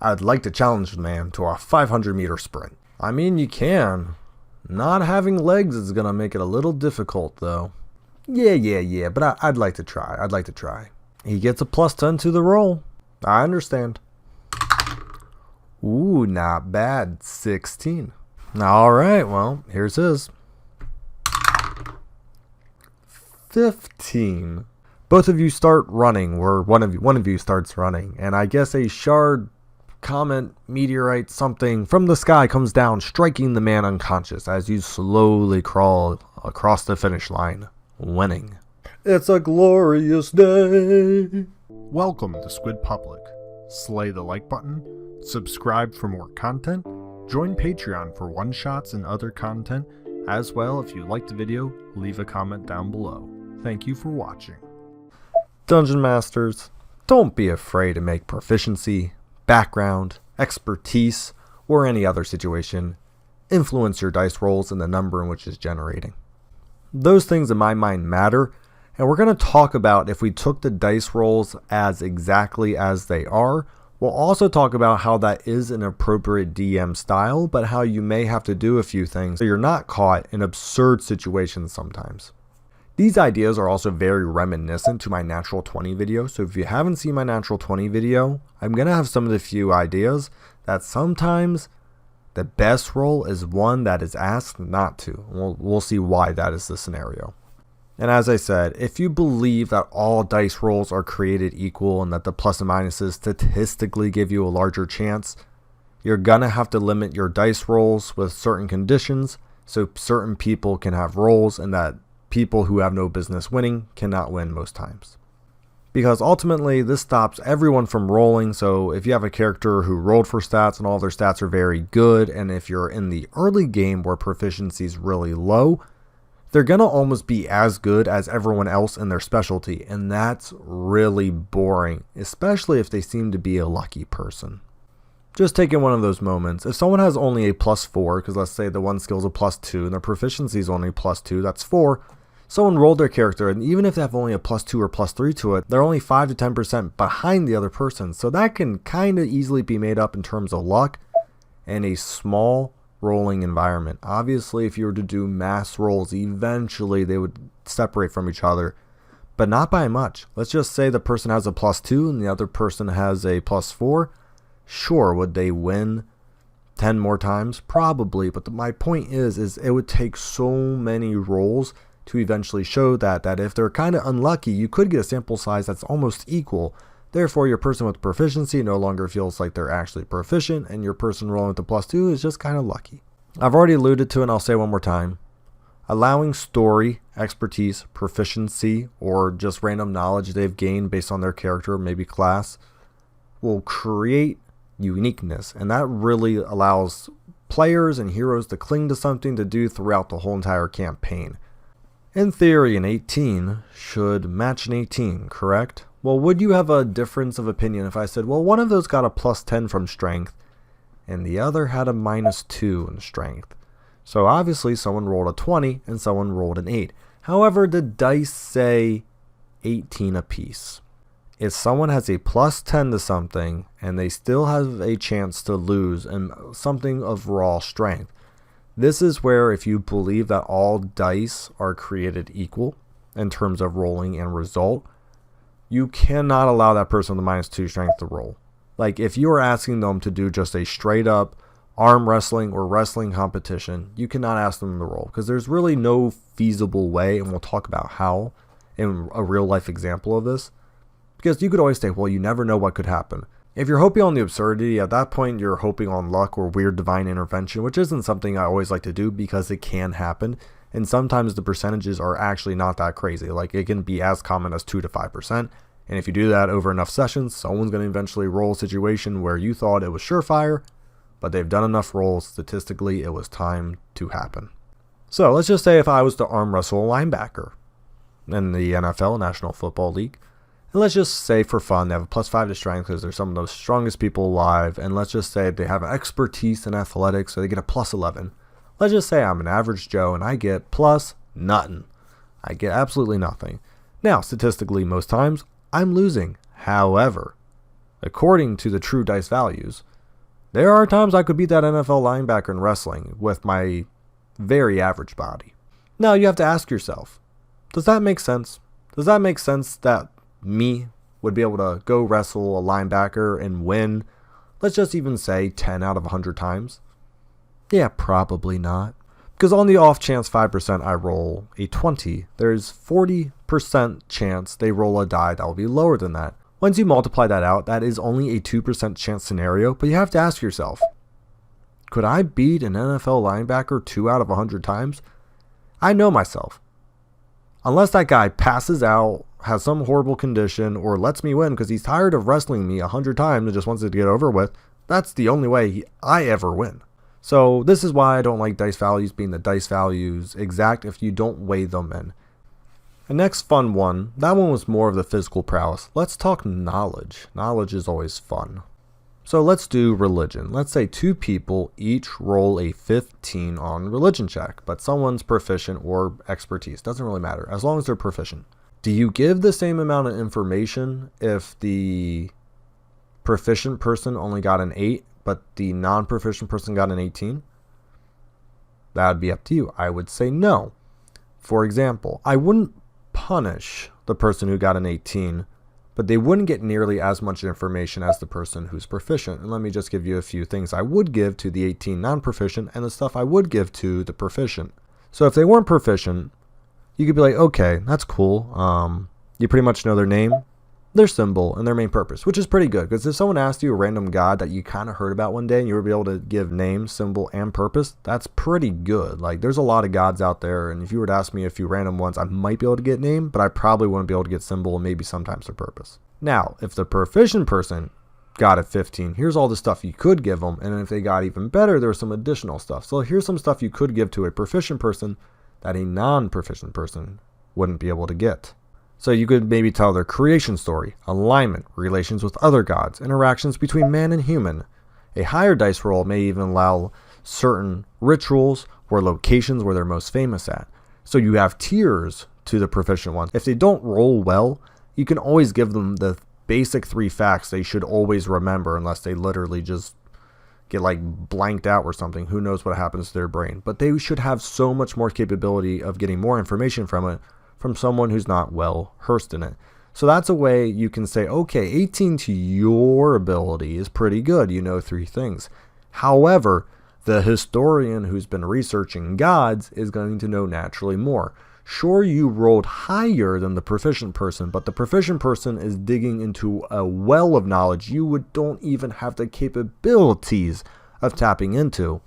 I'd like to challenge the man to a 500-meter sprint. I mean, you can. Not having legs is gonna make it a little difficult, though. Yeah, but I'd like to try. He gets a +10 to the roll. I understand. Ooh, not bad. 16. Alright, well, here's his. 15. Both of you start running, or one of you starts running, and I guess a shard, comet, meteorite, something from the sky comes down, striking the man unconscious as you slowly crawl across the finish line, winning. It's a glorious day. Welcome to SquidPublic. Slay the like button, subscribe for more content, join Patreon for one-shots and other content, as well if you liked the video, leave a comment down below. Thank you for watching. Dungeon Masters, don't be afraid to make proficiency, background, expertise, or any other situation influence your dice rolls and the number in which it's generating. Those things in my mind matter, and we're going to talk about if we took the dice rolls as exactly as they are. We'll also talk about how that is an appropriate DM style, but how you may have to do a few things so you're not caught in absurd situations sometimes. These ideas are also very reminiscent to my Natural 20 video, so if you haven't seen my Natural 20 video, I'm going to have some of the few ideas that sometimes the best roll is one that is asked not to. We'll see why that is the scenario. And as I said, if you believe that all dice rolls are created equal and that the plus and minuses statistically give you a larger chance, you're going to have to limit your dice rolls with certain conditions so certain people can have rolls and that people who have no business winning cannot win most times. Because ultimately this stops everyone from rolling, so if you have a character who rolled for stats and all their stats are very good, and if you're in the early game where proficiency is really low, they're going to almost be as good as everyone else in their specialty, and that's really boring, especially if they seem to be a lucky person. Just taking one of those moments, if someone has only a +4, because let's say the one skill is a +2 and their proficiency is only +2, that's 4, someone rolled their character, and even if they have only a +2 or +3 to it, they're only 5 to 10% behind the other person, so that can kind of easily be made up in terms of luck and a small rolling environment. Obviously, if you were to do mass rolls, eventually they would separate from each other, but not by much. Let's just say the person has a +2 and the other person has a +4. Sure, would they win 10 more times? Probably, but my point is it would take so many rolls to eventually show that if they're kind of unlucky, you could get a sample size that's almost equal. Therefore, your person with proficiency no longer feels like they're actually proficient, and your person rolling with the +2 is just kind of lucky. I've already alluded to it, and I'll say one more time. Allowing story, expertise, proficiency, or just random knowledge they've gained based on their character, maybe class, will create uniqueness, and that really allows players and heroes to cling to something to do throughout the whole entire campaign. In theory, an 18 should match an 18, correct? Well, would you have a difference of opinion if I said, well, one of those got a +10 from strength and the other had a -2 in strength? So obviously someone rolled a 20 and someone rolled an 8. However, the dice say 18 apiece. If someone has a +10 to something and they still have a chance to lose in something of raw strength, this is where if you believe that all dice are created equal in terms of rolling and result, you cannot allow that person with a -2 strength to roll. Like if you are asking them to do just a straight up arm wrestling or wrestling competition, you cannot ask them to roll because there's really no feasible way, and we'll talk about how in a real life example of this. Because you could always say, well, you never know what could happen. If you're hoping on the absurdity, at that point you're hoping on luck or weird divine intervention, which isn't something I always like to do because it can happen. And sometimes the percentages are actually not that crazy. Like it can be as common as 2 to 5%. And if you do that over enough sessions, someone's going to eventually roll a situation where you thought it was surefire, but they've done enough rolls, statistically it was time to happen. So let's just say if I was to arm wrestle a linebacker in the NFL, National Football League, and let's just say for fun, they have a +5 to strength because they're some of the strongest people alive. And let's just say they have expertise in athletics, so they get a +11. Let's just say I'm an average Joe and I get nothing. I get absolutely nothing. Now, statistically, most times I'm losing. However, according to the true dice values, There are times I could beat that NFL linebacker in wrestling with my very average body. Now you have to ask yourself, does that make sense? Does that make sense that me would be able to go wrestle a linebacker and win, let's just even say 10 out of 100 times? Yeah, probably not. Because on the off chance 5% I roll a 20, there's 40% chance they roll a die that will be lower than that. Once you multiply that out, that is only a 2% chance scenario, but you have to ask yourself, could I beat an NFL linebacker 2 out of 100 times? I know myself. Unless that guy passes out, has some horrible condition, or lets me win because he's tired of wrestling me 100 times and just wants it to get over with, that's the only way I ever win. So this is why I don't like dice values being the dice values exact if you don't weigh them in. The next fun one, that one was more of the physical prowess. Let's talk knowledge. Knowledge is always fun. So let's do religion. Let's say 2 people each roll a 15 on religion check, but someone's proficient or expertise. Doesn't really matter, as long as they're proficient. Do you give the same amount of information if the proficient person only got an 8, but the non-proficient person got an 18? That would be up to you. I would say no. For example, I wouldn't punish the person who got an 18, but they wouldn't get nearly as much information as the person who's proficient. And let me just give you a few things I would give to the 18 non-proficient and the stuff I would give to the proficient. So if they weren't proficient, you could be like, okay, that's cool. You pretty much know their name, their symbol, and their main purpose, which is pretty good. Because if someone asked you a random god that you kind of heard about one day and you would be able to give name, symbol, and purpose, that's pretty good. Like, there's a lot of gods out there, and if you were to ask me a few random ones, I might be able to get name, but I probably wouldn't be able to get symbol and maybe sometimes their purpose. Now, if the proficient person got a 15, here's all the stuff you could give them, and if they got even better, there was some additional stuff. So here's some stuff you could give to a proficient person that a non-proficient person wouldn't be able to get. So you could maybe tell their creation story, alignment, relations with other gods, interactions between man and human. A higher dice roll may even allow certain rituals or locations where they're most famous at. So you have tiers to the proficient ones. If they don't roll well, you can always give them the basic 3 facts they should always remember, unless they literally just get like blanked out or something. Who knows what happens to their brain. But they should have so much more capability of getting more information from it from someone who's not well versed in it. So that's a way you can say, okay, 18 to your ability is pretty good. You know 3 things. However, the historian who's been researching gods is going to know naturally more. Sure, you rolled higher than the proficient person, but the proficient person is digging into a well of knowledge you don't even have the capabilities of tapping into.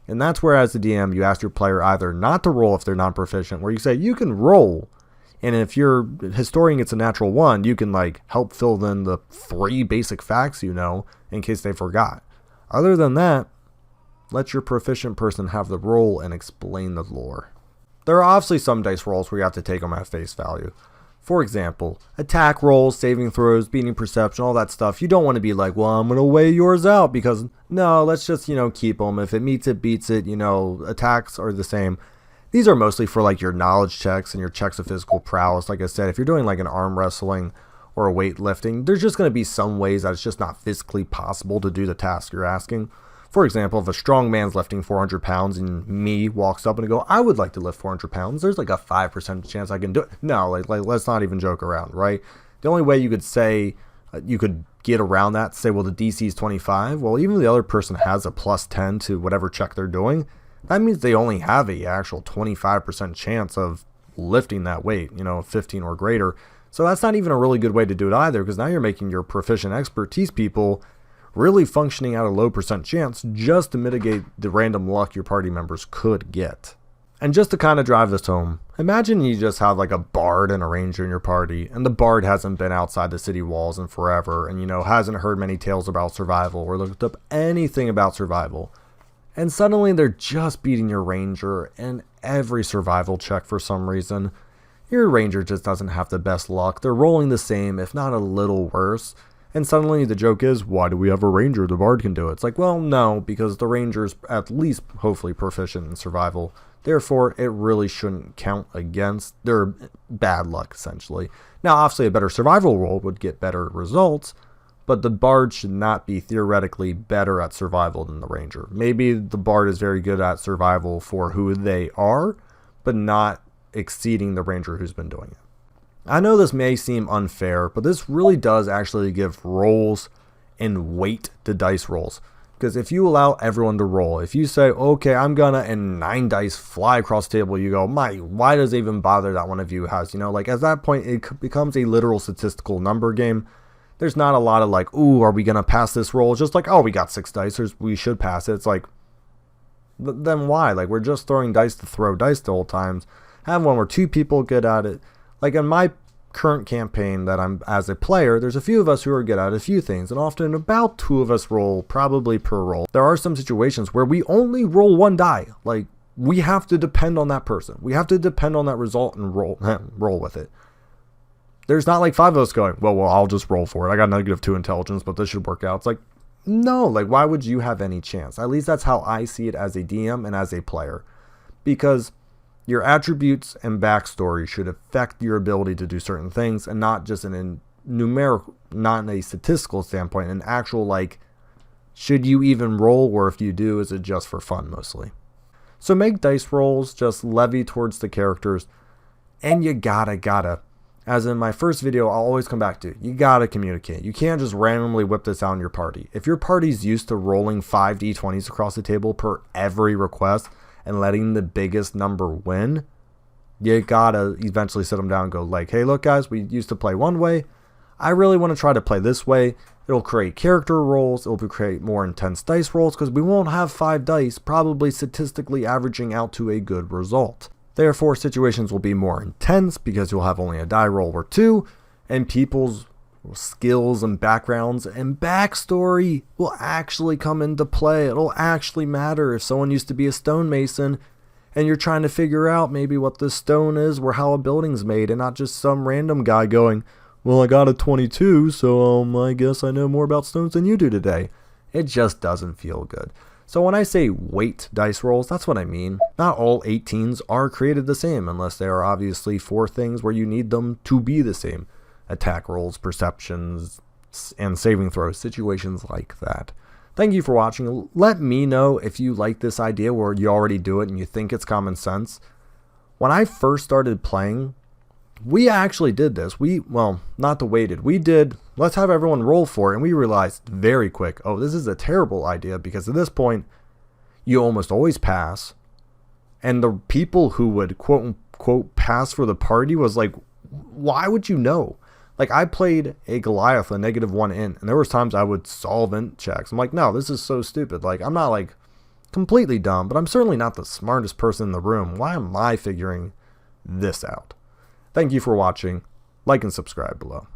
And that's where, as the DM, you ask your player either not to roll if they're non-proficient, where you say, you can roll, and if your historian gets a natural 1, you can like help fill in the 3 basic facts you know, in case they forgot. Other than that, let your proficient person have the roll and explain the lore. There are obviously some dice rolls where you have to take them at face value. For example, attack rolls, saving throws, beating perception, all that stuff. You don't want to be like, well, I'm going to weigh yours out, because no, let's just, keep them. If it meets it, beats it, attacks are the same. These are mostly for like your knowledge checks and your checks of physical prowess. Like I said, if you're doing like an arm wrestling or a weightlifting, there's just going to be some ways that it's just not physically possible to do the task you're asking. For example, if a strong man's lifting 400 pounds and me walks up and go, I would like to lift 400 pounds, there's like a 5% chance I can do it. No, like let's not even joke around, right? The only way you could say, you could get around that, say, well, the DC is 25. Well, even if the other person has a plus 10 to whatever check they're doing, that means they only have a actual 25% chance of lifting that weight, 15 or greater. So that's not even a really good way to do it either, because now you're making your proficient expertise people really functioning at a low percent chance just to mitigate the random luck your party members could get. And just to kind of drive this home, imagine you just have like a bard and a ranger in your party, and the bard hasn't been outside the city walls in forever, and hasn't heard many tales about survival or looked up anything about survival. And suddenly they're just beating your ranger in every survival check for some reason. Your ranger just doesn't have the best luck. They're rolling the same, if not a little worse. And suddenly the joke is, why do we have a ranger? The bard can do it. It's like, well, no, because the ranger's at least hopefully proficient in survival. Therefore, it really shouldn't count against their bad luck, essentially. Now, obviously, a better survival roll would get better results, but the bard should not be theoretically better at survival than the ranger. Maybe the bard is very good at survival for who they are, but not exceeding the ranger who's been doing it. I know this may seem unfair, but this really does actually give rolls and weight to dice rolls. Because if you allow everyone to roll, if you say, okay, I'm gonna, and 9 dice fly across the table, you go, why does it even bother that one of you has, like at that point, it becomes a literal statistical number game. There's not a lot of like, ooh, are we gonna pass this roll? It's just like, oh, we got 6 dice, we should pass it. It's like, then why? Like, we're just throwing dice to throw dice the whole times. Have one where 2 people good at it. Like in my current campaign that I'm as a player, there's a few of us who are good at a few things, and often about 2 of us roll probably per roll. There are some situations where we only roll 1 die. Like, we have to depend on that person. We have to depend on that result and roll with it. There's not like 5 of us going, well, I'll just roll for it. I got -2 intelligence, but this should work out. It's like, no, like, why would you have any chance? At least that's how I see it as a DM and as a player. Because your attributes and backstory should affect your ability to do certain things, and not just in a numerical, not in a statistical standpoint, an actual, like, should you even roll, or if you do, is it just for fun mostly? So make dice rolls just levy towards the characters, and you gotta, as in my first video, I'll always come back to, you gotta communicate. You can't just randomly whip this out in your party. If your party's used to rolling 5 d20s across the table per every request, and letting the biggest number win, you gotta eventually sit them down and go like, hey, look guys, we used to play one way. I really want to try to play this way. It'll create character rolls. It'll create more intense dice rolls because we won't have 5 dice probably statistically averaging out to a good result. Therefore, situations will be more intense because you'll have only a die roll or 2, and people's skills and backgrounds and backstory will actually come into play. It'll actually matter. If someone used to be a stonemason and you're trying to figure out maybe what this stone is or how a building's made, and not just some random guy going, well, I got a 22, so I guess I know more about stones than you do today. It just doesn't feel good. So when I say weight dice rolls, that's what I mean. Not all 18s are created the same, unless they are obviously 4 things where you need them to be the same. Attack rolls, perceptions, and saving throws, situations like that. Thank you for watching. Let me know if you like this idea where you already do it and you think it's common sense. When I first started playing, we actually did this. Not the weighted. We did, let's have everyone roll for it, and we realized very quick, oh, this is a terrible idea, because at this point, you almost always pass. And the people who would quote unquote pass for the party was like, why would you know? Like, I played a Goliath, a -1 int, and there was times I would solve int checks. I'm like, no, this is so stupid. Like, I'm not, like, completely dumb, but I'm certainly not the smartest person in the room. Why am I figuring this out? Thank you for watching. Like and subscribe below.